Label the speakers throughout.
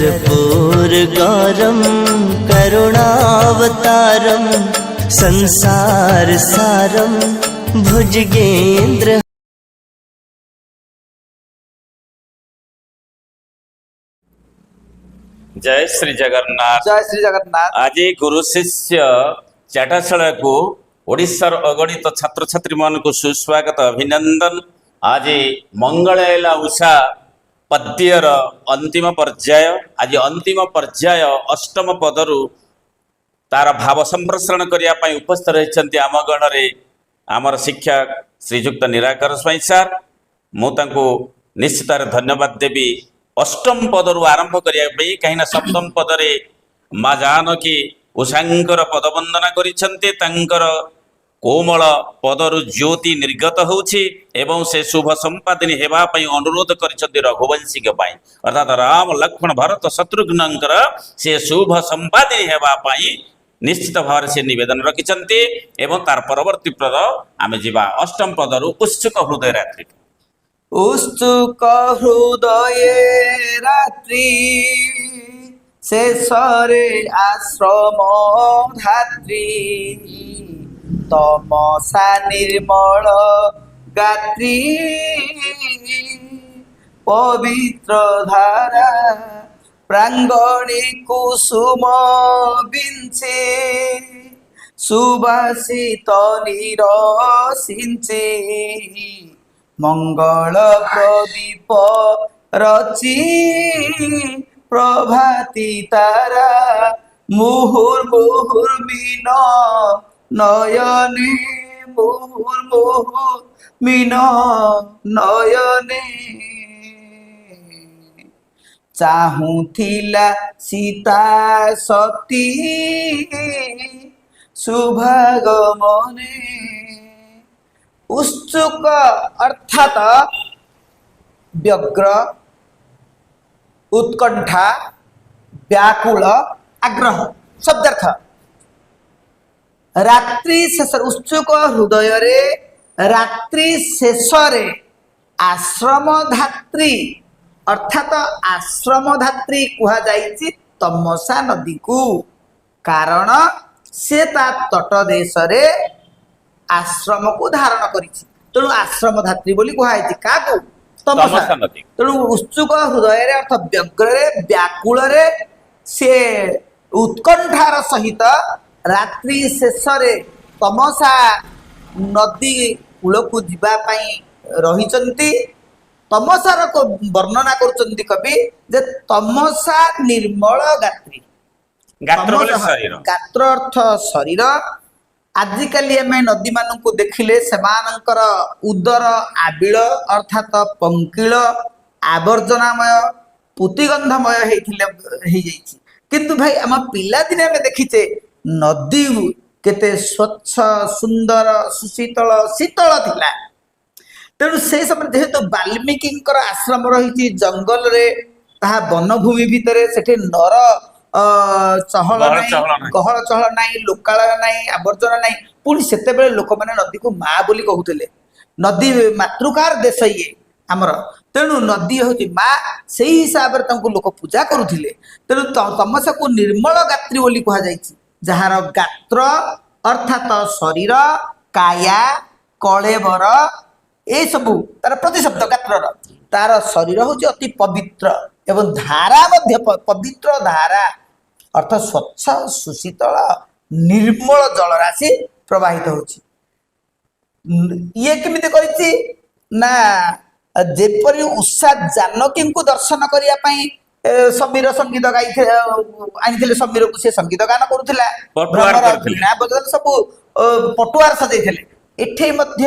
Speaker 1: कर्पूर गौरम करुणावतारम संसार सारम भुजगेंद्र।
Speaker 2: जय श्री जगन्नाथ।
Speaker 3: जय श्री जगन्नाथ।
Speaker 2: आज गुरु शिष्य चाटाशाला को ओडिशार अगणित छात्र छात्री मान को सुस्वागत अभिनंदन। आज मंगलैला उषा पद्यर अंतिम पर्याय। आज अंतिम पर्याय अष्टम पदरु तार भाव संप्रसारण करने उपस्थित रही आम गणरे आमर शिक्षक श्रीजुक्त निराकर स्वाई सार। मुझे निश्चित धन्यवाद देवी अष्टम पदरु आरंभ करने कहीं सप्तम पदरे माँ जानकी उषांकर पदवंदना कर कोमल पदरु ज्योति निर्गत होउछि एवं से शुभ संपादिनी हेबापई अनुरोध करिसथि रघुवंशी अर्थात राम लक्ष्मण भरत शत्रुघ्नंकर से शुभ संपादिनी हेबापई निश्चित भाव से निवेदन रखिछन्ति एवं तार परवर्ती पद आमे जिबा अष्टम पदरु उत्सुक हृदय रात्रि।
Speaker 3: उत्सुक हृदय रात्रि शेषरे आश्रम धात्री तमसा निर्मल गात्री पवित्र धारा प्रांगणे कुसुम बिंचे सुभाषित निरसिंचे मंगल प्रदीप रची प्रभाती तारा मुहुर्मुहुर्मिन नयने मुहुर्मुहुर्मिन नयने चाहुथिला सीता सती शुभागमने। उत्सुक अर्थात व्यग्र उत्कंठा व्याकुल आग्रह शब्दार्थ। रात्रि शेष उत्सुक हृदय रे रात्रि शेष रे आश्रम धात्री अर्थात आश्रम धात्री कुहा जाइछि तमसा नदी को कारण से ता तट देश रे आश्रम को धारण करिछि तेणु आश्रम धात्री बोली कुहाइछि काको तमसा नदी। तेणु उत्सुक हृदय रे अर्थ व्यग्र रे व्याकुल रे से उत्कंठार सहित रात्रि शेष रे तमसा नदी कूल को जीवा पई रहिचंती। तमसार को वर्णना करुचंती कवि जे तमसा निर्मल गात्री। गात्र अर्थ शरीर। आजिकाली आम नदी मान को देखिले सेमानंकर उदर आबिल अर्थात पंकिल आवर्जनामय पुतिगंधमय होती किंतु भाई आम पिला दिने आम देखीचे नदी केते स्वच्छ सुंदर सुशीतल शीतल थिला। तेणु से समय जेहेतु वाल्मीकि आश्रम रही जंगल रे ताहा वनभूमि भितर सेठी नर चहल गहल चहल नाई लोकालय नाई आवर्जना नाई पुणी सेते बेले लोक माने नदी को माँ बोली कहूले। नदी मातृकार देश ये आमर तेणु नदी हूँ माँ से हिसाब से लोक पूजा करुले। तेणु तमसा को निर्मल गात्री बोली कह जार गात्र अर्थात शरीर काया कलेबर ये सबू तार प्रतिशब्द गात्र तार शरीर हूँ अति पवित्र एवं धारा मध्य पवित्र धारा अर्थ स्वच्छ सुशीतल निर्मल जलराशि प्रवाहित होची। ये केमिति करिछि ना जेपरि उषा जानकी को दर्शन करिया पई समीर संगीत गाई आनिथिले समीर को से संगीत गान करुथिला सब पटुआर सजैथिले। एठे मध्य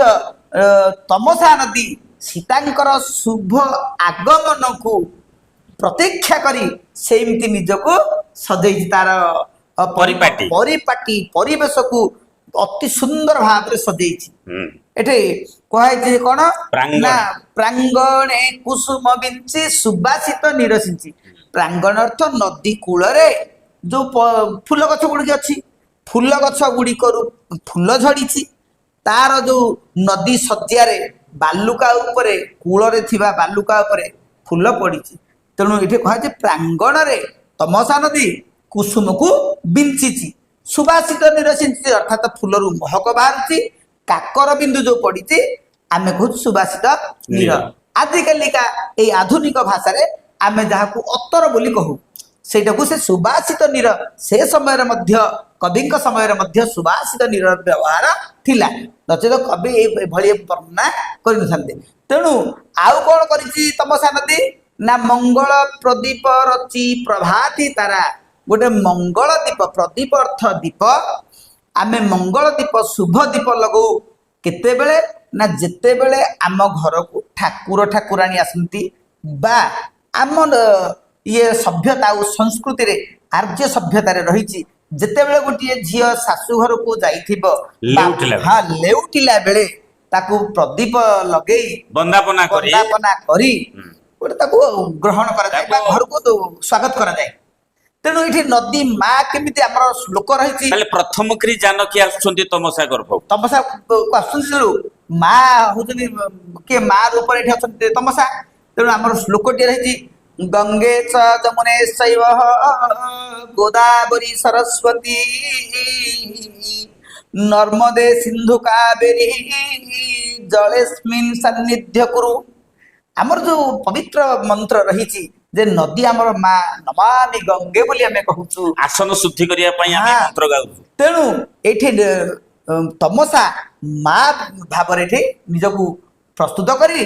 Speaker 3: तमसा नदी सीतांकर शुभ आगमन को प्रतीक्षा करी सेमती निजको सजै तार परिपाटी परिवेश को अति सुंदर भाव में सजै एठे कहै कौन ना प्रांगणे कुसुम बिंची सुबासित निरसिंची। प्रांगण अर्थ नदी कूल रे जो फूल गछ गुड़ी अच्छी फूल गछ गुड़िक फूल झड़ी तार जो नदी शज्या बालुका उपरे कूल रे थिबा बालुका उपरे फूल पड़ी ତେଣୁ ଏଠି କୁହାଯାଏ ପ୍ରାଙ୍ଗଣରେ ତମସା ନଦୀ କୁସୁମକୁ ବିଞ୍ଚିଛି, ସୁବାସିତ ନୀର ସିଞ୍ଚିଛି ଅର୍ଥାତ୍ ଫୁଲରୁ ମହକ ବାହାରୁଛି, କାକର ବିନ୍ଦୁ ଯୋଉ ପଡିଛି ଆମେ କହୁଛୁ ସୁବାସିତ ନୀର। ଆଜିକାଲିକା ଏଇ ଆଧୁନିକ ଭାଷାରେ ଆମେ ଯାହାକୁ ଅତର ବୋଲି କହୁ ସେଇଟାକୁ ସେ ସୁବାସିତ ନୀର, ସେ ସମୟରେ ମଧ୍ୟ କବିଙ୍କ ସମୟରେ ମଧ୍ୟ ସୁବାସିତ ନୀର ବ୍ୟବହାର ଥିଲା, ନଚେତ କବି ଏଭଳି ବର୍ଣ୍ଣନା କରିନଥାନ୍ତେ। ତେଣୁ ଆଉ କଣ କରିଛି ତମସା ନଦୀ ନା ମଙ୍ଗଳ ପ୍ରଦୀପ ରଚି ପ୍ରଭାତି ତାରା, ଗୋଟେ ମଙ୍ଗଳ ଦୀପ, ପ୍ରଦୀପ ଅର୍ଥ ଦୀପ, ଆମେ ମଙ୍ଗଳ ଦୀପ ଶୁଭ ଦୀପ ଲଗାଉ କେତେବେଳେ ନା ଯେତେବେଳେ ଆମ ଘରକୁ ଠାକୁର ଠାକୁରାଣୀ ଆସନ୍ତି ବା ଆମ ଇଏ ସଭ୍ୟତା ଆଉ ସଂସ୍କୃତିରେ ଆର୍ଯ୍ୟ ସଭ୍ୟତାରେ ରହିଛି, ଯେତେବେଳେ ଗୋଟିଏ ଝିଅ ଶାଶୁ ଘରକୁ ଯାଇଥିବ ଲେଉଟିଲା ବେଳେ ତାକୁ ପ୍ରଦୀପ ଲଗେଇ
Speaker 2: ବନ୍ଦାପନା
Speaker 3: କରି ଗୋଟେ ତାକୁ ଗ୍ରହଣ କରାଯାଏ ବା ଘରକୁ ସ୍ୱାଗତ କରାଯାଏ। ତେଣୁ ଏଠି ନଦୀ ମା କେମିତି ଆମର ଶ୍ଲୋକ ରହିଛି,
Speaker 2: ପ୍ରଥମ କରି ଜାନକୀ ଆସୁଛନ୍ତି ତମସା ଗର୍ଭ,
Speaker 3: ତମସା ଆସୁଛନ୍ତି ତେଣୁ ମା ହଉଛନ୍ତି କିଏ ମା ରୂପରେ ଏଠି ଅଛନ୍ତି ତମସା। ତେଣୁ ଆମର ଶ୍ଲୋକଟିଏ ରହିଛି ଗଙ୍ଗେ ଚ ଯମୁନେ ଚୈବ ଗୋଦାବରୀ ସରସ୍ୱତୀ ନର୍ମଦେ ସିନ୍ଧୁ କାବେରୀ ଜଳେସ୍ମିନ୍ ସାନ୍ନିଧ୍ୟ କୁରୁ। ଆମର ଯୋଉ ପବିତ୍ର ମନ୍ତ୍ର ରହିଛି ଯେ ନଦୀ ଆମର ମା, ନମାମି ଗଙ୍ଗେ ବୋଲି ଆମେ କହୁଛୁ,
Speaker 2: ଆସନ ଶୁଦ୍ଧି କରିବା ପାଇଁ ଆମେ ମନ୍ତ୍ର ଗାଉଛୁ।
Speaker 3: ତେଣୁ ଏଠି ତମସା ମା ଭାବରେ ଏଠି ନିଜକୁ ପ୍ରସ୍ତୁତ କରି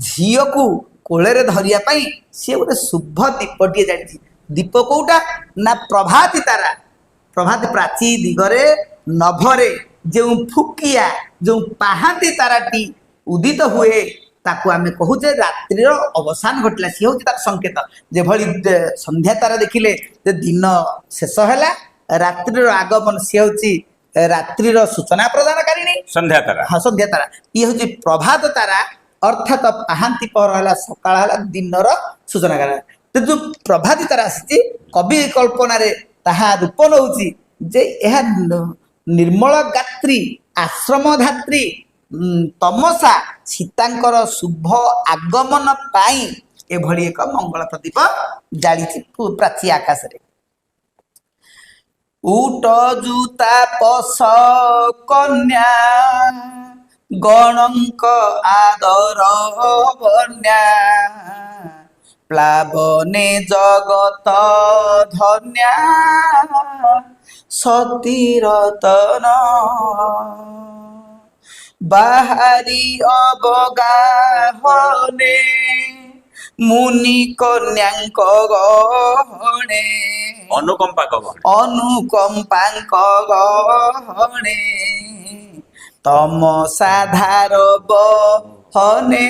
Speaker 3: ଝିଅକୁ କୋଳରେ ଧରିବା ପାଇଁ ସିଏ ଗୋଟେ ଶୁଭ ଦୀପଟିଏ ଜାଣିଛି। ଦୀପ କୋଉଟା ନା ପ୍ରଭାତି ତାରା, ପ୍ରଭାତି ପ୍ରାଚୀ ଦିଗରେ ନଭରେ ଯେଉଁ ଫୁକିଆ ଯେଉଁ ପାହାନ୍ତି ତାରାଟି ଉଦିତ ହୁଏ ତାକୁ ଆମେ କହୁଛେ ରାତ୍ରିର ଅବସାନ ଘଟିଲା, ସିଏ ହଉଛି ତାର ସଂକେତ। ଯେଭଳି ସନ୍ଧ୍ୟା ତାରା ଦେଖିଲେ ଯେ ଦିନ ଶେଷ ହେଲା, ରାତ୍ରିର ଆଗମନ ସିଏ ହଉଛି ରାତ୍ରିର ସୂଚନା ପ୍ରଦାନକାରିଣୀ
Speaker 2: ସନ୍ଧ୍ୟା ତାରା।
Speaker 3: ହଁ ସନ୍ଧ୍ୟା ତାରା, ଇଏ ହଉଛି ପ୍ରଭାତ ତାରା ଅର୍ଥାତ ପାହାନ୍ତି ପହର ହେଲା, ସକାଳ ହେଲା, ଦିନର ସୂଚନା କରା। ଯୋଉ ପ୍ରଭାତୀ ତାରା ଆସିଛି କବି କଳ୍ପନାରେ ତାହା ରୂପ ନଉଛି ଯେ ଏହା ନିର୍ମଳ ଗାତ୍ରୀ ଆଶ୍ରମ ଧାତ୍ରୀ ତମସା ସୀତାଙ୍କର ଶୁଭ ଆଗମନ ପାଇଁ ଏଭଳି ଏକ ମଙ୍ଗଳ ପ୍ରଦୀପ ଜାଳିଛି ପ୍ରାଚୀ ଆକାଶରେ। ଉଟ ଜୁତା ପସ କନ୍ୟା ଗଣଙ୍କ ଆଦର ବନ୍ୟା ପ୍ଲାବନେ ଜଗତ ଧନ୍ୟା ସତୀରତନ ବାହାରି ଅବଗାହନେ ମୁନି କନ୍ୟାଙ୍କ ଗହଣେ ଅନୁକମ୍ପାଙ୍କ ଗହଣେ ତମସାଧାର ବହନେ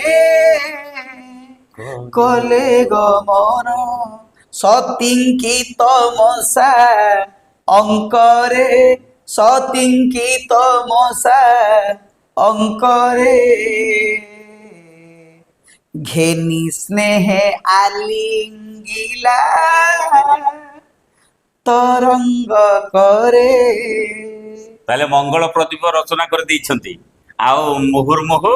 Speaker 3: କଲେ ଗମନ ସତିଙ୍କି ତମସା ଅଙ୍କରେ ସତିଙ୍କି ତମସା ଅଙ୍କରେ ଘେନି ସ୍ନେহে ଆଲିଙ୍ଗିଲା ତରଙ୍ଗ କରେ।
Speaker 2: ତାହେଲେ ମଙ୍ଗଳ ପ୍ରଦୀପ ରଚନା କରି ଦେଇଛନ୍ତି। ଆଉ ମୁହୁର୍ମୁହୁ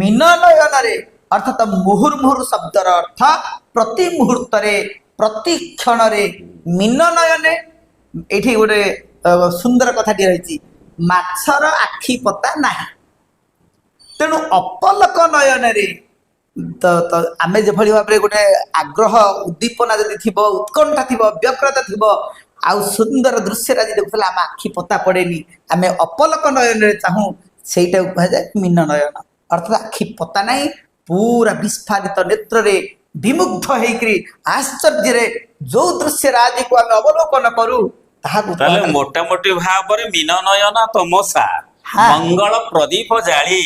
Speaker 3: ମିନନୟନରେ ଅର୍ଥାତ ମୁହୁର୍ମୁହୁ ଶବ୍ଦର ଅର୍ଥ ପ୍ରତି ମୁହୂର୍ତ୍ତରେ ପ୍ରତି କ୍ଷଣରେ, ମିନନୟନେ ଏଠି ଗୋଟେ ସୁନ୍ଦର କଥାଟିଏ ରହିଛି, ମାଛର ଆଖି ପତା ନାହିଁ। ତେଣୁ ଅପଲକ ନୟନରେ ଆମେ ଯେଭଳି ଭାବରେ ଗୋଟେ ଆଗ୍ରହ ଉଦ୍ଦୀପନା ଯଦି ଥିବ, ଉତ୍କଣ୍ଠା ଥିବ, ବ୍ୟଗ୍ରତା ଥିବ, ଆଉ ସୁନ୍ଦର ଦୃଶ୍ୟରେ ଆଜି ଦେଖୁଥିଲେ ଆମ ଆଖି ପତା ପଡେନି, ଆମେ ଅପଲକ ନୟନରେ ଚାହୁଁ, ସେଇଟାକୁ କୁହାଯାଏ ମୀନ ନୟନ। ଅର୍ଥାତ ଆଖି ପତା ନାହିଁ, ପୁରା ବିସ୍ଫାରିତ ନେତ୍ରରେ ବିମୁଗ୍ଧ ହେଇକରି ଆଶ୍ଚର୍ଯ୍ୟରେ ଯୋଉ ଦୃଶ୍ୟରେ ଆଜିକୁ ଆମେ ଅବଲୋକନ କରୁ ତାହାକୁ
Speaker 2: ତାହେଲେ ମୋଟାମୋଟି ଭାବରେ ମୀନ ନୟନ ତମସା ମଙ୍ଗଳ ପ୍ରଦୀପ ଜାଳି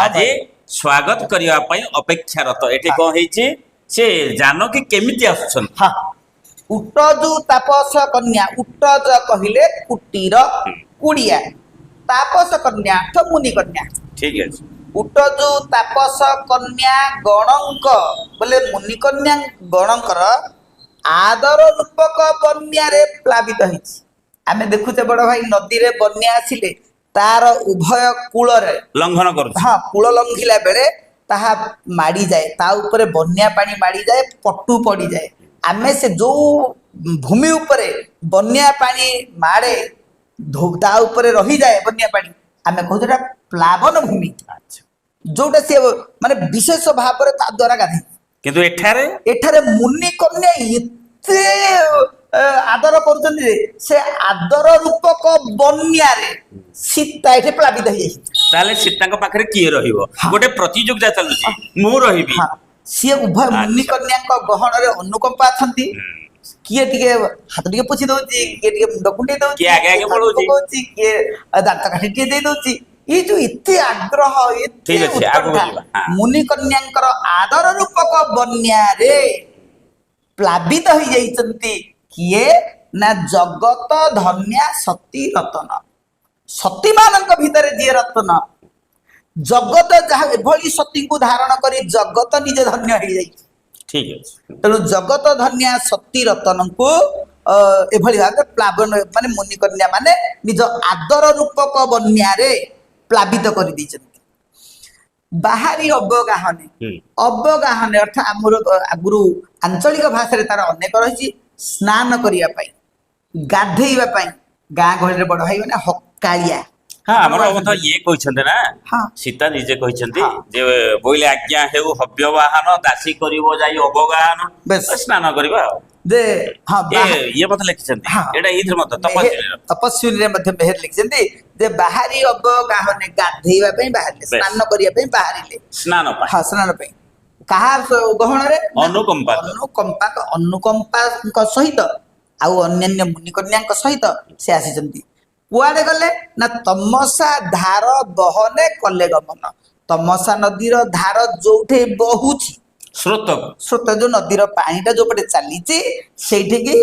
Speaker 2: ଆଜି ସ୍ୱାଗତ କରିବା ପାଇଁ ଅପେକ୍ଷାରତ। ଏଠି କଣ ହେଇଛି, ସେ ଜାନକୀ କେମିତି ଆସୁଛନ୍ତି?
Speaker 3: ଉଟଜୁ ତାପସ କନ୍ୟା, ଉଟଜ କହିଲେ କୁଟୀର କୁଡିଆ, ତାପସ କନ୍ୟା ଅର୍ଥ ମୁନି କନ୍ୟା।
Speaker 2: ଠିକ ଅଛି।
Speaker 3: ଉଟଜୁ ତାପସ କନ୍ୟା ଗଣଙ୍କ ବୋଲେ ମୁନି କନ୍ୟା ଗଣଙ୍କର ଆଦର ରୂପକ ବନ୍ୟାରେ ପ୍ଲାବିତ ହେଇଛି। ଆମେ ଦେଖୁଛେ ବଡ ଭାଇ, ନଦୀରେ ବନ୍ୟା ଆସିଲେ ତାର ଉଭୟ କୂଳରେ
Speaker 2: ଲଙ୍ଘନ କରୁଛି,
Speaker 3: କୂଳ ଲଙ୍ଘିଲା ବେଳେ ତାହା ମାଡ଼ିଯାଏ, ତା ଉପରେ ବନ୍ୟା ପାଣି ମାଡ଼ିଯାଏ, ପଟୁ ପଡ଼ିଯାଏ। ଆମେ ସେ ଯୋଉ ଭୂମି ଉପରେ ବନ୍ୟା ପାଣି ମାଡ଼େ, ତା ଉପରେ ରହିଯାଏ ବନ୍ୟା ପାଣି, ଆମେ କହୁଛୁ ଏଟା ପ୍ଲାବନ ଭୂମି,
Speaker 2: ଆଚ୍ଛା।
Speaker 3: ଯୋଉଟା ସିଏ ମାନେ ବିଶେଷ ଭାବରେ ତା ଦ୍ୱାରା ଗାଧେ।
Speaker 2: କିନ୍ତୁ
Speaker 3: ଏଠାରେ ମୁନି କନ୍ୟା ଏତେ ଆଦର କରୁଛନ୍ତି ଯେ ସେ ଆଦର ରୂପକ ବନ୍ୟାରେ ସୀତା ଏଠି ପ୍ଲାବିତ ହେଇଯାଇଛି।
Speaker 2: ତାହେଲେ ସୀତାଙ୍କ ପାଖରେ କିଏ ରହିବ?
Speaker 3: ହଁ।
Speaker 2: ଗୋଟେ ପ୍ରତିଯୋଗିତା ଚାଲୁଛି, ମୁଁ ରହିବି।
Speaker 3: ହଁ, ସିଏ ଉଭୟ ମୁନି
Speaker 2: ଆଚ୍ଛା।
Speaker 3: କନ୍ୟାଙ୍କ ଗହଣରେ ଅନୁକମ୍ପା ଅଛନ୍ତି। କିଏ ଟିକେ ହାତ ଟିକେ ପୋଛି ଦଉଛି, କିଏ ଟିକେ ମୁଣ୍ଡ କୁଣ୍ଡେଇ ଦଉଛି,
Speaker 2: କିଏ ଆଗେ ଆଗେ
Speaker 3: କାଜୁ
Speaker 2: ପଳଉଛି।
Speaker 3: ପକଉଛି, କିଏ ଦାନ୍ତ କାଠି ଟିକେ ଦେଇ ଦଉଛି। ଏଇ ଯୋଉ ଏତେ ଆଗ୍ରହ, ଏତେ
Speaker 2: ଠିକ ଅଛି, ଆଗକୁ
Speaker 3: ଉତ୍କଣ୍ଠା,
Speaker 2: ଯିବା। ହଁ।
Speaker 3: ମୁନି କନ୍ୟାଙ୍କର ଆଦର ରୂପକ ବନ୍ୟାରେ ପ୍ଲାବିତ ହେଇଯାଇଛନ୍ତି। କିଏ ନା ଜଗତ ଧନ୍ୟା ସତୀ ରତନ। ସତୀ ମାନଙ୍କ ଭିତରେ ଯିଏ ରତନ, ଜଗତ ଯାହା ଏଭଳି ସତୀଙ୍କୁ ଧାରଣ କରି ଜଗତ ନିଜେ ଧନ୍ୟ ହେଇଯାଇଛି।
Speaker 2: ଠିକ ଅଛି।
Speaker 3: ତେଣୁ ଜଗତ ଧନ୍ୟା ସତୀ ରତନଙ୍କୁ ଏଭଳି ଭାବେ ପ୍ଲାବନ ମାନେ ମୁନିକନ୍ୟା ମାନେ ନିଜ ଆଦର ରୂପକ ବନ୍ୟାରେ ପ୍ଲାବିତ କରିଦେଇଛନ୍ତି। ବାହାରି ଅବଗାହନେ, ଅବଗାହନେ ଅର୍ଥାତ୍ ଆମର ଆଗରୁ ଆଞ୍ଚଳିକ ଭାଷାରେ ତାର ଅନେକ ରହିଛି। ସ୍ନାନ କରିବା ପାଇଁ, ଗାଧେଇବା ପାଇଁ, ଗାଁ ଗହଳିରେ ବଡ ଭାଇ ମାନେ ହକାଳିଆ।
Speaker 2: ହଁ, ଆମର କଥା ଇଏ କହିଛନ୍ତି ନା,
Speaker 3: ହଁ।
Speaker 2: ସୀତା ନିଜେ କହିଛନ୍ତି
Speaker 3: ହଁ।
Speaker 2: ଯେ ବୋଇଲେ ଆଜ୍ଞା ହେଉ ହବ୍ୟବାହନ, ଦାସୀ କରିବ ଯାଇ ଅବଗାହନ,
Speaker 3: ବେଶ
Speaker 2: ସ୍ନାନ କରିବା ଆଉ।
Speaker 3: ଯେ ହଁ
Speaker 2: ଇଏ ମତେ ଲେଖିଛନ୍ତି,
Speaker 3: ହଁ
Speaker 2: ଏଇଟା ଏଇଥିରେ ମତ ତପସ୍ୱୀର।
Speaker 3: ତପସ୍ୱୀରେ ମଧ୍ୟ ମେହେର ଲିଖିଛନ୍ତି ଯେ ବାହାରି ଅବଗାହନେ, ଗାଧେଇବା ପାଇଁ ବାହାରିଲେ,
Speaker 2: ବେଶ।
Speaker 3: ସ୍ନାନ କରିବା ପାଇଁ ବାହାରିଲେ।
Speaker 2: ସ୍ନାନ ପାଇଁ।
Speaker 3: ହଁ, ସ୍ନାନ ପାଇଁ। କାହା ଗହଣରେ?
Speaker 2: ଅନୁକମ୍ପାତ।
Speaker 3: ଅନୁକମ୍ପାଙ୍କ ସହିତ ଆଉ ଅନ୍ୟାନ୍ୟ ମୁନିକନ୍ୟାଙ୍କ ସହିତ ସେ ଆସିଛନ୍ତି। କୁଆଡେ ଗଲେ ନା ତମସା ଧାର ବହନେ କଲେ ଗମନ। ତମସା ନଦୀର ଧାର ଯୋଉଠି ବହୁଛି, ସ୍ରୋତ ଯୋଉ ନଦୀର ପାଣିଟା ଯୋଉପଟେ ଚାଲିଛି ସେଇଠିକି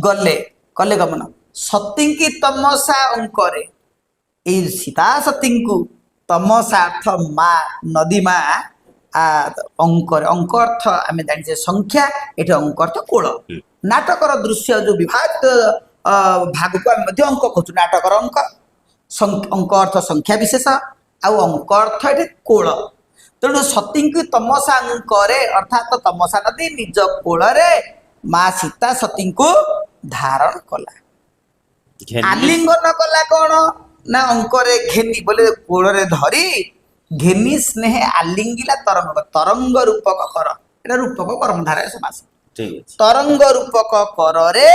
Speaker 3: ଗଲେ, କଲେ ଗମନ। ସତୀଙ୍କି ତମସା ଅଙ୍କରେ, ଏଇ ସୀତା ସତୀଙ୍କୁ ତମସା ଅର୍ଥ ମା, ନଦୀ ମା, ଅଙ୍କରେ, ଅଙ୍କ ଅର୍ଥ ଆମେ ଜାଣିଛେ ସଂଖ୍ୟା, ଏଠି ଅଙ୍କ ଅର୍ଥ କୋଳ। ନାଟକର ଦୃଶ୍ୟ ଯୋଉ ବିଭାଗ ଭାଗକୁ ଆମେ ମଧ୍ୟ ଅଙ୍କ କହୁଛୁ। ନାଟକର ଅଙ୍କ, ଅଙ୍କ ଅର୍ଥ ସଂଖ୍ୟା ବିଶେଷ, ଆଉ ଅଙ୍କ ଅର୍ଥ ଏଠି କୋଳ। ତେଣୁ ସତୀଙ୍କୁ ତମସା ଅଙ୍କରେ ଅର୍ଥାତ୍ ତମସା ନଦୀ ନିଜ କୋଳରେ ମା ସୀତା ସତୀଙ୍କୁ ଧାରଣ କଲା। ଆଲିଙ୍ଗନ କଲା କଣ ନା ଅଙ୍କରେ ଘେନି, ବୋଲେ କୋଳରେ ଧରି ଘେନି ସ୍ନେହେ ଆଲିଙ୍ଗିଲା ତରଙ୍ଗ, ତରଙ୍ଗ ରୂପକ କର, ଏଟା ରୂପକ କର୍ମଧାରୟ ସମାସ। ତରଙ୍ଗ ରୂପକ କରରେ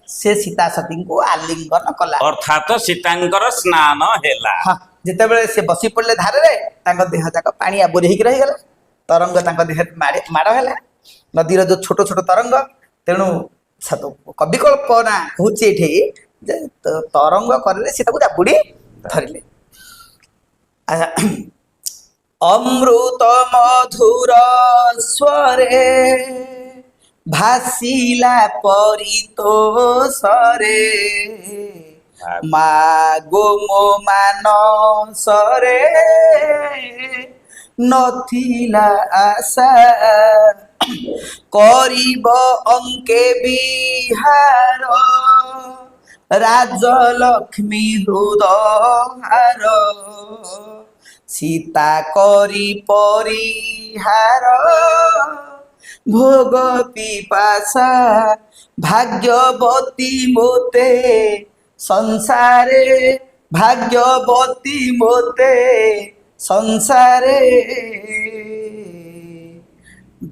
Speaker 3: ସେ ସୀତା ସତୀଙ୍କୁ ଆଲିଙ୍ଗନ କଲା,
Speaker 2: ଅର୍ଥାତ ସୀତାଙ୍କର ସ୍ନାନ ହେଲା।
Speaker 3: ହଁ, ଯେତେବେଳେ ସେ ବସି ପଡିଲେ ଧାରରେ, ତାଙ୍କ ଦେହ ଯାକ ପାଣି ଆବୋରି ହେଇକି ରହିଗଲା। ତରଙ୍ଗ ତାଙ୍କ ଦେହରେ ମାଡ଼ ହେଲା, ନଦୀର ଯୋଉ ଛୋଟ ଛୋଟ ତରଙ୍ଗ। ତେଣୁ କବି କଳ୍ପନା ହଉଛି ଏଠି ଯେ ତରଙ୍ଗ କରିଲେ ସେ ତାକୁ ଜାବୁଡି ଧରିଲେ। ଅମୃତ ମଧୁର ସ୍ୱରେ ଭାସିଲା ପରିତୋଷରେ, ମାଗୋ ମୋ ମାନସରେ ନଥିଲା ଆଶା, କରିବ ଅଙ୍କେ ବିହାର, ରାଜଲକ୍ଷ୍ମୀ ହୃଦହାର, ସୀତା କରି ପରିହାର, ଭୋଗ ପିପାସା, ଭାଗ୍ୟବତୀ ମୋତେ ସଂସାରେ, ଭାଗ୍ୟବତୀ ମୋତେ ସଂସାରେ,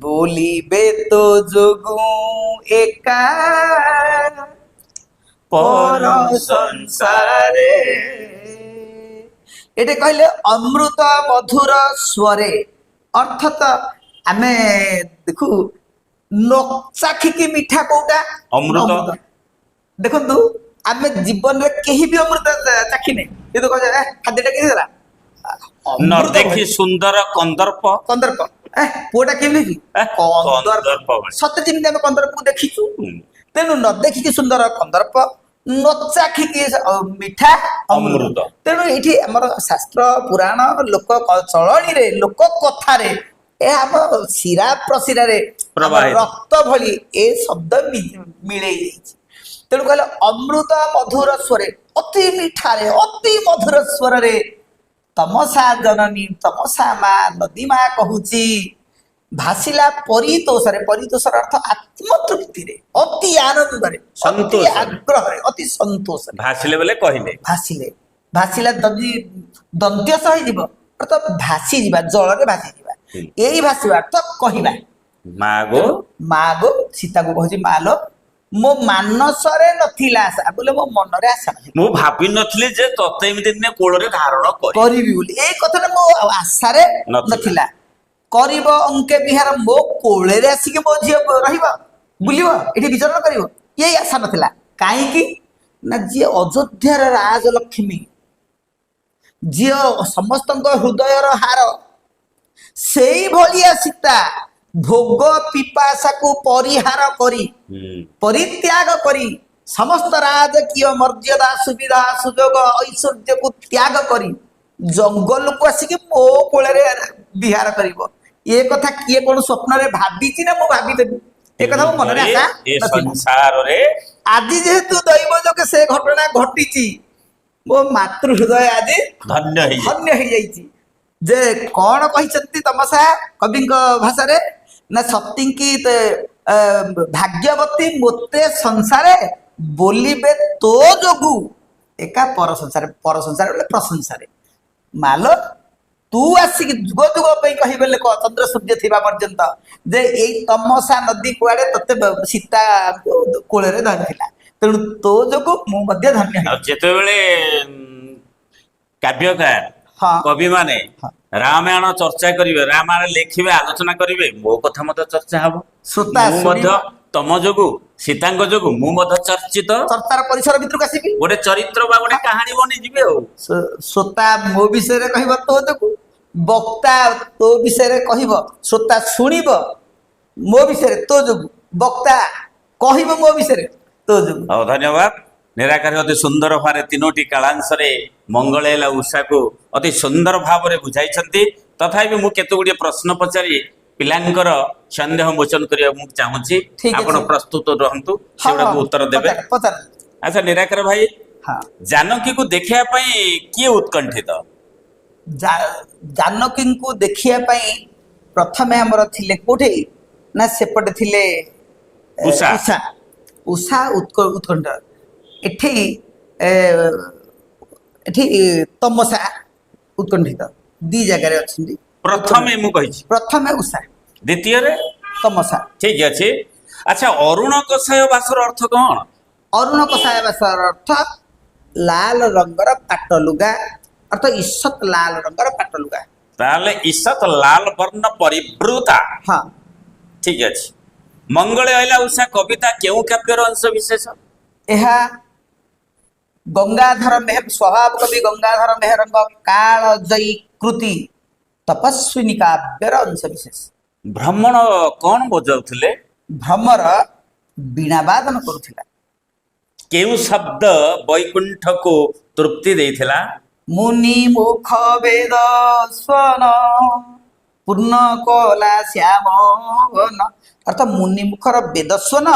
Speaker 3: ବୋଲିବେ ତ ଯୋଗୁଁ ଏକା ପର ସଂସାରେ। ଏଠି କହିଲେ ଅମୃତ ମଧୁର ସ୍ୱରେ, ଅର୍ଥାତ ଆମେ ଦେଖୁ ନଚାଖିକି ମିଠା କୋଉଟା?
Speaker 2: ଅମୃତ।
Speaker 3: ଦେଖନ୍ତୁ ଆମେ ଜୀବନରେ କେହି ବି ଅମୃତ ଚାଖିନେ, କିନ୍ତୁ ଖାଦ୍ୟଟା କେହି ଦେଲା
Speaker 2: ନ ଦେଖି ସୁନ୍ଦର କନ୍ଦର୍ପ,
Speaker 3: କନ୍ଦର୍ପ ପୁଅଟା କେମିତି କନ୍ଦର୍ପ, ସତେ ଯେମିତି ଆମେ କନ୍ଦର୍ପକୁ ଦେଖିଛୁ। ତେଣୁ ନ ଦେଖିକି ସୁନ୍ଦର କନ୍ଦର୍ପ, ନ ଚାଖିକି ମିଠା ଅମୃତ। ତେଣୁ ଏଇଠି ଆମର ଶାସ୍ତ୍ର ପୁରାଣ ଲୋକ ଚଳଣିରେ, ଲୋକ କଥାରେ, ଏହା ଆମ ଶିରା ପ୍ରଶିରାରେ ରକ୍ତ ଭଳି ଏ ଶବ୍ଦ ମିଳେଇ ଯାଇଛି। ତେଣୁ କହିଲେ ଅମୃତ ମଧୁର ସ୍ୱରେ, ଅତି ମିଠାରେ, ଅତି ମଧୁର ସ୍ୱରରେ ତମସା ଜନନୀ ତମସା ମା ନଦୀ ମା କହୁଛି ଭାସିଲା ପରିତୋଷରେ, ପରିତୋଷର ଅର୍ଥ ଆତ୍ମତୃପ୍ତିରେ, ଅତି ଆନନ୍ଦରେ, ଅତି
Speaker 2: ସନ୍ତୋଷରେ।
Speaker 3: ଆଗ୍ରହରେ, ଅତି ସନ୍ତୋଷରେ
Speaker 2: ଭାସିଲେ ବୋଲେ କହିଲେ।
Speaker 3: ଭାସିଲେ। ଭାସିଲା ଯଦି ଦନ୍ତ୍ୟସ ହେଇଯିବ ଅର୍ଥାତ ଭାସିଯିବା, ଜଳରେ ଭାସିଯିବା।
Speaker 2: ହୁଁ।
Speaker 3: ଏଇ ଭାସିବା ଅର୍ଥ କହିବା।
Speaker 2: ମା ଗୋ
Speaker 3: ମା ଗୋ ସୀତାକୁ କହୁଛି ମା ଲୋ, ମୋ ମାନସରେ ନଥିଲା ଆଶା, ବୋଲେ ମୋ ମନରେ ଆଶା ନଥିଲା
Speaker 2: ମୁଁ ଭାବିନଥିଲି ଯେ ତତେ ଏମିତି ଦିନେ କୋଳରେ ଧାରଣ କରି
Speaker 3: କରିବି ବୋଲି, ଏଇ କଥାଟା ମୋ ଆଶାରେ
Speaker 2: ନଥିଲା।
Speaker 3: ନଥିଲା। କରିବ ଅଙ୍କେ ବିହାର, ମୋ କୋଳରେ ଆସିକି ମୋ ଝିଅ ରହିବ, ବୁଲିବ, ଏଠି ବିଚରଣ କରିବ, ଏଇ ଆଶା ନଥିଲା। କାହିଁକି ନା ଯିଏ ଅଯୋଧ୍ୟାର ରାଜଲକ୍ଷ୍ମୀ, ଯିଏ ସମସ୍ତଙ୍କ ହୃଦୟର ହାର, ସେଇଭଳିଆ ସୀତା ଭୋଗ ପିପାସାକୁ ପରିହାର କରି, ପରିତ୍ୟାଗ କରି, ସମସ୍ତ ରାଜକୀୟ ମର୍ଯ୍ୟାଦା ସୁବିଧା ସୁଯୋଗ ଐଶ୍ୱର୍ଯ୍ୟକୁ ତ୍ୟାଗ କରି ଜଙ୍ଗଲକୁ ଆସିକି ମୋ କୋଳରେ ବିହାର କରିବ, ଏ କଥା କିଏ କଣ ସ୍ୱପ୍ନରେ ଭାବିଛି ନା ମୁଁ ଭାବିଦେବି? ଏ କଥା ମୋ ମନରେ ଆଶା
Speaker 2: ଏ
Speaker 3: ନଥିଲା।
Speaker 2: ସଂସାରରେ
Speaker 3: ଆଜି ଯେହେତୁ ଦୈବ ଯୋଗେ ସେ ଘଟଣା ଘଟିଛି, ମୋ ମାତୃ ହୃଦୟ ଆଜି
Speaker 2: ଧନ୍ୟ ହେଇଯାଏ।
Speaker 3: ଧନ୍ୟ ହେଇଯାଇଛି। ଯେ କଣ କହିଛନ୍ତି ତମସା କବିଙ୍କ ଭାଷାରେ ନା ସତୀଙ୍କି ଭାଗ୍ୟବତୀ ମୋତେ ସଂସାରେ ବୋଲିବେ ତୋ ଯୋଗୁ ଏକା ପର ସଂସାରେ, ପର ସଂସାର ବୋଲେ ପ୍ରଶଂସାରେ। ମାଲ ତୁ ଆସିକି ଯୁଗ ଯୁଗ ପାଇଁ କହିବେ ଲୋକ ଚନ୍ଦ୍ର ସୂର୍ଯ୍ୟ ଥିବା ପର୍ଯ୍ୟନ୍ତ ଯେ ଏଇ ତମସା ନଦୀ କୁଆଡେ ତତେ ସୀତା କୋଳରେ ଧରିଥିଲା, ତେଣୁ ତୋ ଯୋଗୁ ମୁଁ ମଧ୍ୟ ଧନ୍ୟ
Speaker 2: ଆଉ
Speaker 3: ହେଲି।
Speaker 2: ଯେତେବେଳେ କାବ୍ୟକାର
Speaker 3: ହଁ।
Speaker 2: କବି ମାନେ
Speaker 3: ହଁ।
Speaker 2: ରାମାୟଣ ଚର୍ଚ୍ଚା କରିବେ, ରାମାୟଣ ଲେଖିବେ, ଆଲୋଚନା କରିବେ, ମୋ କଥା ମଧ୍ୟ ଚର୍ଚ୍ଚା ହବ।
Speaker 3: ଶ୍ରୋତା
Speaker 2: ମୁଁ ମଧ୍ୟ
Speaker 3: ଶୁଣିବ।
Speaker 2: ତମ ଯୋଗୁ, ସୀତାଙ୍କ ଯୋଗୁ ମୁଁ ମଧ୍ୟ ଚର୍ଚ୍ଚିତ,
Speaker 3: ଚର୍ଚ୍ଚାର ପରିସର ଭିତରକୁ ଆସିବି।
Speaker 2: ଗୋଟେ ଚରିତ୍ର ବା ଗୋଟେ କାହାଣୀ ବନେଇଯିବି ଆଉ।
Speaker 3: ଶ୍ରୋତା ମୋ ବିଷୟରେ କହିବ ତୋ ଯୋଗୁ, ବକ୍ତା ତୋ ବିଷୟରେ କହିବ, ଶ୍ରୋତା ଶୁଣିବ ମୋ ବିଷୟରେ ତୋ ଯୋଗୁ, ବକ୍ତା କହିବ ମୋ ବିଷୟରେ ତୋ ଯୋଗୁ।
Speaker 2: ହଉ ଧନ୍ୟବାଦ। ନିରାକାରୀ ଅତି ସୁନ୍ଦର ଭାବରେ ତିନୋଟି କାଳାଂଶରେ ମଙ୍ଗଳେଲା ଉଷାକୁ ଅତି ସୁନ୍ଦର ଭାବରେ ବୁଝାଇଛନ୍ତି। ତଥାପି ମୁଁ କେତେ ଗୁଡ଼ିଏ ପ୍ରଶ୍ନ ପଚାରି ପିଲାଙ୍କର ସନ୍ଦେହ ମୋଚନ କରିବାକୁ ମୁଁ ଚାହୁଁଛି,
Speaker 3: ଠିକ
Speaker 2: ଆପଣ
Speaker 3: ଅଛି।
Speaker 2: ପ୍ରସ୍ତୁତ ରୁହନ୍ତୁ,
Speaker 3: ହଁ,
Speaker 2: ସେଗୁଡାକୁ
Speaker 3: ହଁ,
Speaker 2: ଉତ୍ତର ଦେବେ।
Speaker 3: ପଚାର, ପଚାର।
Speaker 2: ଆଚ୍ଛା ନିରାକାର ଭାଇ,
Speaker 3: ହଁ।
Speaker 2: ଜାନକୀକୁ ଦେଖିବା ପାଇଁ କିଏ ଉତ୍କଣ୍ଠିତ?
Speaker 3: ଜାନକୀଙ୍କୁ ଦେଖିବା ପାଇଁ ପ୍ରଥମେ ଆମର ଥିଲେ କୋଉଠି ନା ସେପଟେ ଥିଲେ
Speaker 2: ଉଷା।
Speaker 3: ଉଷା। ଉଷା ଉତ୍କଣ୍ଠ। ଏଠି ଏଠି ତମସା ଉତ୍କଣ୍ଠିତ, ଦି ଜାଗାରେ ଅଛନ୍ତି।
Speaker 2: ପ୍ରଥମେ ମୁଁ କହିଛି,
Speaker 3: ପ୍ରଥମେ ଉଷା,
Speaker 2: ଦ୍ୱିତୀୟରେ
Speaker 3: ତମସା।
Speaker 2: ଠିକ ଅଛି। ଆଚ୍ଛା ଅରୁଣ କଷାୟ ବାସର ଅର୍ଥ କଣ?
Speaker 3: ଅରୁଣ କଷାୟ ବାସର ଅର୍ଥ ଲାଲ ରଙ୍ଗର ପାଟ ଲୁଗା, ଅର୍ଥ ଇସତ ଲାଲ ରଙ୍ଗର ପାଟ ଲୁଗା।
Speaker 2: ତାହେଲେ ଇସତ ଲାଲ ବର୍ଣ୍ଣ ପରିବୃତା।
Speaker 3: ହଁ।
Speaker 2: ଠିକ ଅଛି। ମଙ୍ଗଳେ ଅଇଲା ଉଷା କବିତା କେଉଁ କାବ୍ୟର ଅଂଶ ବିଶେଷ?
Speaker 3: ଏହା ଗଙ୍ଗାଧର ମେହେର, ସ୍ୱଭାବ କବି ଗଙ୍ଗାଧର ମେହେରଙ୍କ କାଳଜୟୀ କୃତି ତପସ୍ୱିନୀ କାବ୍ୟର ଅଂଶ ବିଶେଷ।
Speaker 2: ଭ୍ରମଣ କଣ ବଜାଉଥିଲେ?
Speaker 3: ଭ୍ରମର ବୀଣା ବାଦନ କରୁଥିଲା।
Speaker 2: କେଉଁ ଶବ୍ଦ ବୈକୁଣ୍ଠକୁ ତୃପ୍ତି ଦେଇଥିଲା?
Speaker 3: ମୁନି ମୁଖ ବେଦ ସ୍ୱନ ପୂର୍ଣ୍ଣ କଲା ଶ୍ୟାମ ବନ, ଅର୍ଥ ମୁନି ମୁଖର ବେଦ ସ୍ୱନ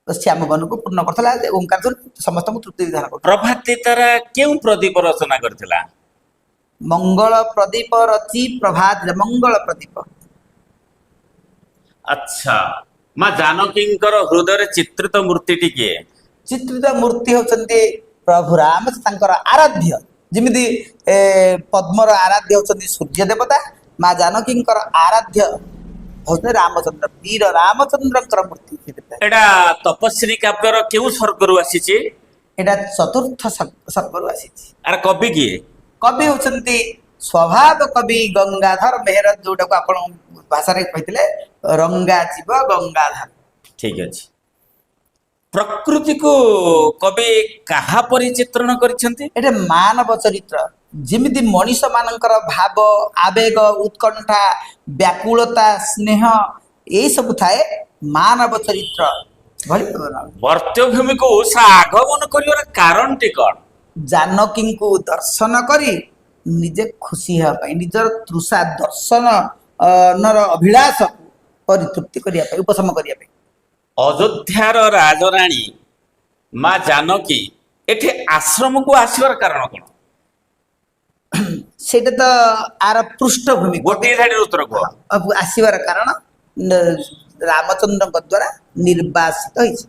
Speaker 3: ଶ୍ୟାମ ବନକୁ ପୂର୍ଣ୍ଣ କରୁଥିଲା, ଓଙ୍କାର ସମସ୍ତଙ୍କୁ ତୃପ୍ତି ବିଧାନ କରୁଥିଲା।
Speaker 2: ପ୍ରଭାତୀ ତାରା କେଉଁ ପ୍ରଦୀପ ରଚନା କରିଥିଲା?
Speaker 3: ମଙ୍ଗଳ ପ୍ରଦୀପ ରଚି ପ୍ରଭାତରେ, ମଙ୍ଗଳ ପ୍ରଦୀପ।
Speaker 2: ଆଚ୍ଛା, ମା ଜାନକୀଙ୍କର ହୃଦୟରେ ଚିତ୍ରିତ ମୂର୍ତ୍ତିଟି କିଏ?
Speaker 3: ଚିତ୍ରିତ ମୂର୍ତ୍ତି ହେଉଛନ୍ତି ପ୍ରଭୁ ରାମ, ତାଙ୍କର ଆରାଧ୍ୟ। ଯେମିତି ପଦ୍ମର ଆରାଧ୍ୟ ହେଉଛନ୍ତି ସୂର୍ଯ୍ୟ ଦେବତା, ମା ଜାନକୀଙ୍କର ଆରାଧ୍ୟ ହଉଛନ୍ତି ରାମଚନ୍ଦ୍ର, ବୀର ରାମଚନ୍ଦ୍ରଙ୍କର ମୂର୍ତ୍ତି।
Speaker 2: ଏଇଟା ତପସ୍ୱୀ କାବ୍ୟର କେଉଁ ସ୍ୱର୍ଗରୁ ଆସିଛି?
Speaker 3: ଏଇଟା ଚତୁର୍ଥ ସର୍ଗରୁ ଆସିଛି।
Speaker 2: ଆର କବି କିଏ?
Speaker 3: କବି ହଉଛନ୍ତି ସ୍ୱଭାବ କବି ଗଙ୍ଗାଧର ମେହେର, ଯୋଉଟାକୁ ଆପଣ ଭାଷାରେ କହିଥିଲେ ରଙ୍ଗା ଜୀବ ଗଙ୍ଗାଧର।
Speaker 2: ଠିକ ଅଛି। ପ୍ରକୃତିକୁ କବି କାହା ପରି ଚିତ୍ରଣ କରିଛନ୍ତି?
Speaker 3: ଏଠି ମାନବ ଚରିତ୍ର, ଯେମିତି ମଣିଷ ମାନଙ୍କର ଭାବ ଆବେଗ ଉତ୍କଣ୍ଠା ବ୍ୟାକୁଳତା ସ୍ନେହ ଏଇ ସବୁ ଥାଏ, ମାନବ ଚରିତ୍ର ଭଳି
Speaker 2: ବର୍ତ୍ତ୍ୟଭୂମିକୁ ଉଷା ଆଗମନ କରିବାର କାରଣଟି କଣ?
Speaker 3: ଜାନକୀଙ୍କୁ ଦର୍ଶନ କରି ନିଜେ ଖୁସି ହେବା ପାଇଁ, ନିଜର ତୃଷା ଦର୍ଶନ ଅଭିଳାଷ ପରିତୃପ୍ତି କରିବା ପାଇଁ, ଉପଶମ କରିବା ପାଇଁ।
Speaker 2: ଅଯୋଧ୍ୟାର ରାଜରାଣୀ ମା ଜାନକୀ ଏଠି ଆଶ୍ରମକୁ ଆସିବାର କାରଣ କଣ?
Speaker 3: ସେଇଟା ତ ଆର ପୃଷ୍ଠଭୂମି
Speaker 2: ଗୋଟିଏ ଧାଡିର ଉତ୍ତର କୁହ।
Speaker 3: ଆସିବାର କାରଣ ରାମଚନ୍ଦ୍ରଙ୍କ ଦ୍ଵାରା ନିର୍ବାସିତ ହେଇଛି।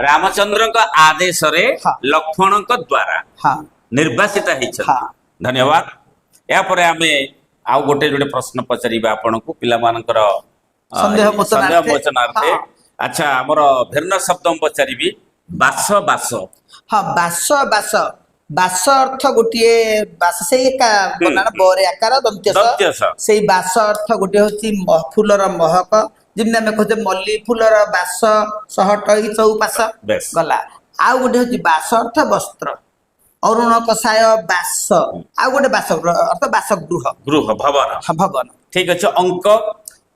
Speaker 2: ରାମଚନ୍ଦ୍ରଙ୍କ ଆଦେଶରେ
Speaker 3: ହଁ।
Speaker 2: ଲକ୍ଷ୍ମଣଙ୍କ ଦ୍ଵାରା
Speaker 3: ହଁ
Speaker 2: ନିର୍ବାସିତ ହେଇଛନ୍ତି।
Speaker 3: ହଁ।
Speaker 2: ଧନ୍ୟବାଦ। ଏହାପରେ ଆମେ ଆଉ ଗୋଟେ ଯୋଡେ ପ୍ରଶ୍ନ ପଚାରିବା ଆପଣଙ୍କୁ ପିଲାମାନଙ୍କର
Speaker 3: ସନ୍ଦେହ ମୋଚନାର୍ଥେ।
Speaker 2: ମୋଚନାର୍ଥେ।
Speaker 3: ହଁ।
Speaker 2: ଆଚ୍ଛା, ଆମର ଭିନ୍ନ ଶବ୍ଦ ମୁଁ ପଚାରିବି। ବାସ ବାସ।
Speaker 3: ହଁ ବାସ ବାସ ବାସ ଅର୍ଥ ଗୋଟିଏ ବାସ ସେଇ ଏକା ବନାନ ବରେ ଆକାର ଦନ୍ତ୍ୟସ
Speaker 2: ଦନ୍ତ୍ୟସ।
Speaker 3: ସେଇ ବାସ ଅର୍ଥ ଗୋଟିଏ ହଉଛି ଫୁଲର ମହକ, ଯେମିତି ଆମେ କହୁଛେ ମଲ୍ଲି ଫୁଲର ବାସ ଶହ ଟଇ ଚଉପାଶ
Speaker 2: ବେଶ।
Speaker 3: ଗଲା। ଆଉ ଗୋଟେ ହଉଛି ବାସ ଅର୍ଥ ବସ୍ତ୍ର, ଅରୁଣ କଷାୟ ବାସ, ଆଉ ଗୋଟେ ବାସ ଅର୍ଥ ବାସଗୃହ
Speaker 2: ଗୃହ ଭବନ।
Speaker 3: ଭବନ।
Speaker 2: ଠିକ ଅଛି। ଅଙ୍କ।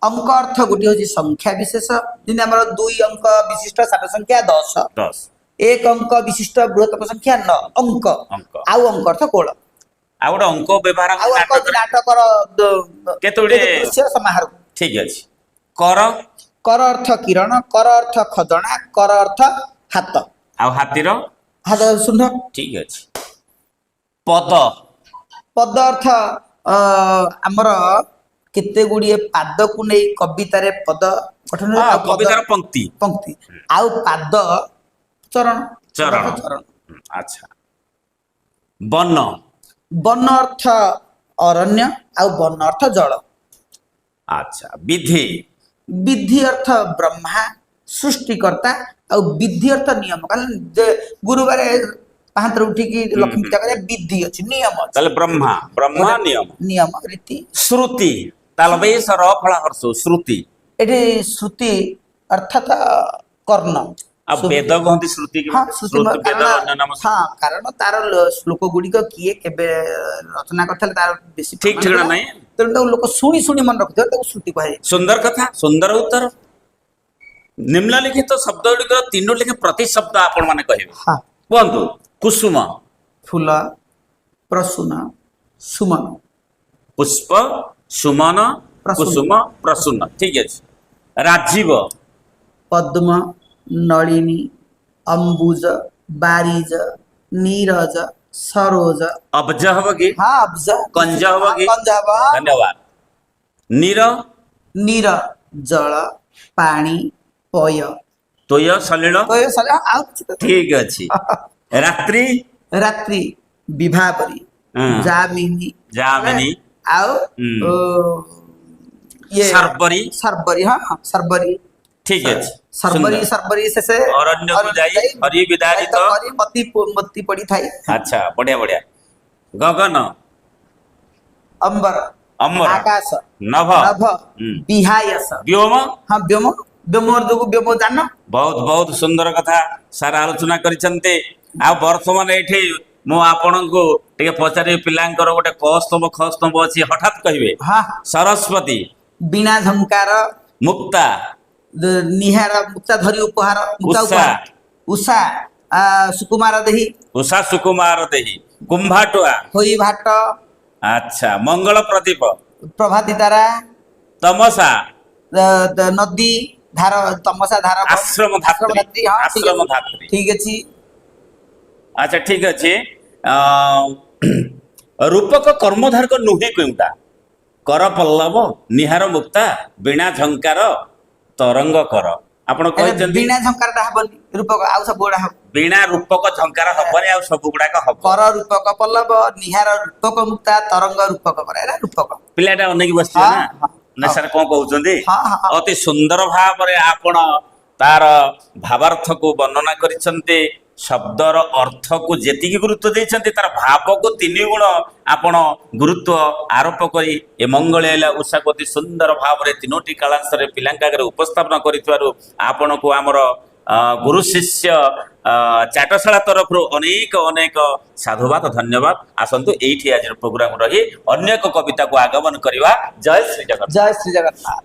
Speaker 3: ଅଙ୍କ ଅର୍ଥ ଗୋଟିଏ ହଉଛି ସଂଖ୍ୟା ବିଶେଷ, ଯେମିତି ଆମର 2 ଅଙ୍କ ବିଶିଷ୍ଟ ସାର ସଂଖ୍ୟା 10,
Speaker 2: 10।
Speaker 3: 1 ଅଙ୍କ ବିଶିଷ୍ଟ ବୃହତ୍ତମ ସଂଖ୍ୟା 9 ଅଙ୍କ।
Speaker 2: ଅଙ୍କ।
Speaker 3: ଆଉ ଅଙ୍କ ଅର୍ଥ କୋଳ।
Speaker 2: ଆଉ ଗୋଟେ ଅଙ୍କ ବ୍ୟବହାର
Speaker 3: ଆଉ ଅଙ୍କ
Speaker 2: ନାଟକରେ
Speaker 3: ନାଟକର
Speaker 2: କେତୋଟି
Speaker 3: ଦୃଶ୍ୟ ସମାହାର।
Speaker 2: ଠିକ ଅଛି। କର।
Speaker 3: କର ଅର୍ଥ କିରଣ, କର ଅର୍ଥ ଖଜଣା, କର ଅର୍ଥ ହାତ,
Speaker 2: ଆଉ ହାତୀର
Speaker 3: ହାତ ଶୁଣ୍ଢ।
Speaker 2: ଠିକ ଅଛି। ପଦ।
Speaker 3: ପଦ ଅର୍ଥ ଆମର କେତେ ଗୁଡିଏ ପାଦକୁ ନେଇ କବିତାରେ ପଦ ଗଠନ ହୁଏ।
Speaker 2: ହଁ,
Speaker 3: ଆଉ
Speaker 2: କବିତାର ପଂକ୍ତି।
Speaker 3: ପଂକ୍ତି। ଆଉ ପାଦ ଚରଣ।
Speaker 2: ଚରଣ।
Speaker 3: ପଦ ଚରଣ।
Speaker 2: ଆଚ୍ଛା। ବନ।
Speaker 3: ବନ ଅର୍ଥ ଅରଣ୍ୟ, ଆଉ ବନ ଅର୍ଥ ଜଳ।
Speaker 2: ଆଚ୍ଛା। ବିଧି।
Speaker 3: ବିଧି ଅର୍ଥ ବ୍ରହ୍ମା ସୃଷ୍ଟିକର୍ତ୍ତା, ଆଉ ବିଧି ଅର୍ଥ ନିୟମ। କାରଣ ଯେ ଗୁରୁବାରେ ପାହାନ୍ତରେ ଉଠିକି ଲକ୍ଷ୍ମୀ ପୂଜା କରିବା ବିଧି ଅଛି, ନିୟମ ଅଛି।
Speaker 2: ତାହେଲେ ବ୍ରହ୍ମା ବ୍ରହ୍ମା
Speaker 3: ଗୋଟେ
Speaker 2: ନିୟମ।
Speaker 3: ନିୟମ ରୀତି।
Speaker 2: ଶ୍ରୁତି। ତାଲବେଶର ଫଳ ହର୍ଷ ଶ୍ରୁତି।
Speaker 3: ଏଠି ଶ୍ରୁତି ଅର୍ଥାତ କର୍ଣ୍ଣ।
Speaker 2: ଆଉ ବେଦ କହନ୍ତି ଶ୍ରୁତି କି?
Speaker 3: ହଁ ଶ୍ରୁତି
Speaker 2: ଶ୍ରୁତି
Speaker 3: କାରଣ
Speaker 2: ବେଦର ଅନ୍ୟ ନାମ ଶ୍ରୁତି।
Speaker 3: ହଁ କାରଣ ତାର ଶ୍ଲୋକ ଗୁଡିକ କିଏ କେବେ ରଚନା କରିଥିଲେ ତାର ବେଶୀ
Speaker 2: ଠିକ
Speaker 3: ପ୍ରମାଣ
Speaker 2: ଠିକଣା
Speaker 3: ନାହିଁ।
Speaker 2: ନାହିଁ।
Speaker 3: ତେଣୁ ତାକୁ ଲୋକ ଶୁଣି ଶୁଣି ମନେ ରଖିଥିବେ, ତାକୁ ଶ୍ରୁତି କୁହାଯାଏ।
Speaker 2: ସୁନ୍ଦର କଥା, ସୁନ୍ଦର ଉତ୍ତର। ନିମ୍ନଲିଖିତ ଶବ୍ଦ ଗୁଡ଼ିକର 3 ଲେଖେ ପ୍ରତି ଶବ୍ଦ ଆପଣ ମାନେ କହିବେ।
Speaker 3: ହଁ।
Speaker 2: କୁହନ୍ତୁ। କୁସୁମ।
Speaker 3: ଫୁଲ, ପ୍ରସୂନ, ସୁମନ।
Speaker 2: ପୁଷ୍ପ, ସୁମନ,
Speaker 3: ପ୍ରସୂନ।
Speaker 2: କୁସୁମ, ପ୍ରସୂନ। ଠିକ ଅଛି। ରାଜୀବ।
Speaker 3: ପଦ୍ମ, ନଳିନୀ, ଅମ୍ବୁଜ, ବାରିଜ, ନୀରଜ, ସରୋଜ।
Speaker 2: ଅବ୍ଜ ହବ କି?
Speaker 3: ହଁ ଅବ୍ଜ।
Speaker 2: କଞ୍ଜ ହବ କି?
Speaker 3: କଞ୍ଜ ହବ।
Speaker 2: ଧନ୍ୟବାଦ। ନୀର।
Speaker 3: ନୀର ଜଳ, ପାଣି, ପୟ।
Speaker 2: ତୋୟ ସଲିଳ।
Speaker 3: ପୟ ଆଉ କିଛି ତ
Speaker 2: ଠିକ ଅଛି। ରାତ୍ରି।
Speaker 3: ରାତ୍ରି ବିଭାବରୀ,
Speaker 2: ହଁ।
Speaker 3: ଯାମିନୀ,
Speaker 2: ଯାମିନୀ।
Speaker 3: ଆଉ
Speaker 2: ହୁଁ।
Speaker 3: ଇଏ
Speaker 2: ସର୍ବରୀ।
Speaker 3: ସର୍ବରୀ। ହଁ ସର୍ବରୀ।
Speaker 2: ଠିକ ଅଛି।
Speaker 3: ସର୍ବରୀ
Speaker 2: ସୁନ୍ଦର।
Speaker 3: ସର୍ବରୀ ଶେଷେ
Speaker 2: ଅରଣ୍ୟକୁ ଯାଇ ହରି ବିଦାରିତ
Speaker 3: କରି ମତି ପଡିଥାଏ।
Speaker 2: ଆଚ୍ଛା, ବଢିଆ ବଢିଆ। ଗଗନ।
Speaker 3: ଅମ୍ବର,
Speaker 2: ଅମର।
Speaker 3: ଆକାଶ,
Speaker 2: ନଭ।
Speaker 3: ନଭ,
Speaker 2: ହୁଁ।
Speaker 3: ବିହାୟସ।
Speaker 2: ବ୍ଯୋମ।
Speaker 3: ହଁ ବ୍ଯୋମ, ବ୍ଯୋମ ଯୋଗୁ ବ୍ଯୋମ ଯାନ।
Speaker 2: ବହୁତ ବହୁତ ସୁନ୍ଦର କଥା ସାର୍ ଆଲୋଚନା କରିଛନ୍ତି। ଆଉ ବର୍ତ୍ତମାନ ଏଇଠି ମୁଁ ଆପଣଙ୍କୁ ଟିକେ ପଚାରିବି, ପିଲାଙ୍କର ଗୋଟେ କ ସ୍ତମ୍ଭ ଖ ସ୍ତମ୍ଭ ଅଛି, ହଠାତ୍ କହିବେ।
Speaker 3: ହଁ।
Speaker 2: ସରସ୍ୱତୀ।
Speaker 3: ବୀଣା ଝଙ୍କାର,
Speaker 2: ମୁକ୍ତା।
Speaker 3: ନିହାର, ମୁକ୍ତା ଧରି ଉପହାର, ମୁକ୍ତା
Speaker 2: ଉଷା।
Speaker 3: ଉପହାର। ଉଷା, ସୁକୁମାର ଦେହି।
Speaker 2: ଉଷା ସୁକୁମାର ଦେହି। କୁମ୍ଭାଟୁଆ।
Speaker 3: ହୋଇ ଭାଟ।
Speaker 2: ଆଚ୍ଛା। ମଙ୍ଗଳ ପ୍ରଦୀପ।
Speaker 3: ପ୍ରଭାତୀ ତାରା।
Speaker 2: ତମସା।
Speaker 3: ନଦୀ ଧାର, ତମସା ଧାର।
Speaker 2: ଆଶ୍ରମ
Speaker 3: ଆଶ୍ରମ
Speaker 2: ଧାତ୍ରୀ।
Speaker 3: ଧାତ୍ରୀ। ହଁ ଠିକ
Speaker 2: ଆଶ୍ରମ
Speaker 3: ଅଛି,
Speaker 2: ଧାତ୍ରୀ।
Speaker 3: ଠିକ ଅଛି।
Speaker 2: ଆଚ୍ଛା ଠିକ ଅଛି। ରୂପକ କର୍ମଧାରକ ନୁହେଁ କେଉଁଟା? କର ପଲ୍ଲବ, ନିହାର ମୁକ୍ତା, ବୀଣା ଝଙ୍କାର, ତରଙ୍ଗ କର। ଆପଣ କହିଛନ୍ତି।
Speaker 3: ବୀଣା ଝଙ୍କାରଟା ହବନି, ରୂପକ ଆଉ ସବୁ ଗୁଡା ହବ।
Speaker 2: ବୀଣା ରୂପକ ଝଙ୍କାର ହବନି, ଆଉ ସବୁ ଗୁଡାକ ହବ।
Speaker 3: କର ରୂପକ ପଲ୍ଲବ, ନିହାର ରୂପକ ମୁକ୍ତା, ତରଙ୍ଗ ରୂପକ କର। ଏରା ରୂପକ।
Speaker 2: ପିଲାଟା ଅନେକ ବସିଥିବ
Speaker 3: ହଁ,
Speaker 2: ନା।
Speaker 3: ହଁ,
Speaker 2: ନା ସାର୍ କଣ କହୁଛନ୍ତି?
Speaker 3: ହଁ, ହଁ।
Speaker 2: ଅତି ସୁନ୍ଦର ଭାବରେ ଆପଣ ତାର ଭାବାର୍ଥକୁ ବର୍ଣ୍ଣନା କରିଛନ୍ତି। ଶବ୍ଦର ଅର୍ଥକୁ ଯେତିକି ଗୁରୁତ୍ୱ ଦେଇଛନ୍ତି, ତାର ଭାବକୁ 3 ଗୁଣ ଆପଣ ଗୁରୁତ୍ୱ ଆରୋପ କରି ଏ ମଙ୍ଗଳେଲା ଉଷାକୁ ଅତି ସୁନ୍ଦର ଭାବରେ 3ଟି କାଳାଂଶରେ ପିଲାଙ୍କ ଆଗରେ ଉପସ୍ଥାପନ କରିଥିବାରୁ ଆପଣଙ୍କୁ ଆମର ଗୁରୁ ଶିଷ୍ୟ ଚାଟଶାଳା ତରଫରୁ ଅନେକ ଅନେକ ସାଧୁବାଦ, ଧନ୍ୟବାଦ। ଆସନ୍ତୁ ଏଇଠି ଆଜିର ପ୍ରୋଗ୍ରାମ ରହି ଅନ୍ୟ ଏକ କବିତାକୁ ଆଗମନ କରିବା। ଜୟ ଶ୍ରୀ ଜଗନ୍ନାଥ।
Speaker 3: ଜୟ ଶ୍ରୀ ଜଗନ୍ନାଥ।